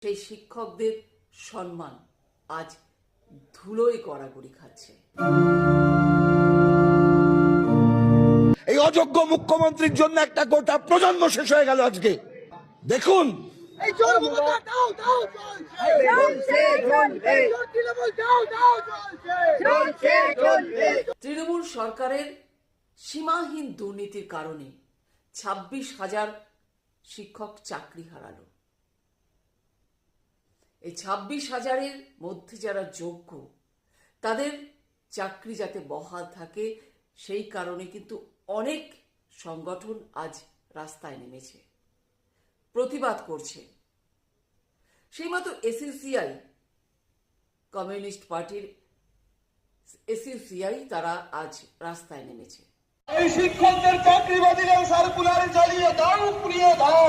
সেই শিক্ষকদের সম্মান আজ ধুলোয় গড়াগড়ি খাচ্ছে। এই অযোগ্য মুখ্যমন্ত্রীর জন্য একটা গোটা প্রজন্ম শেষ হয়ে গেল আজকে। দেখুন তৃণমূল সরকারের সীমাহীন দুর্নীতির কারণে 26,000 শিক্ষক চাকরি হারালো। এই 26,000-এর মধ্যে যারা যোগ্য তাদের চাকরি যাতে বহাল থাকে সেই কারণে কিন্তু অনেক সংগঠন আজ রাস্তায় নেমেছে, প্রতিবাদ করছে। সেই মতো এসইউসিআই, কমিউনিস্ট পার্টির এসইউসিআই তারা আজ রাস্তায় নেমেছে। এই শিক্ষকদের চাকরি বাতিলের সার্কুলার চালিয়ে দাও, পুড়িয়ে দাও।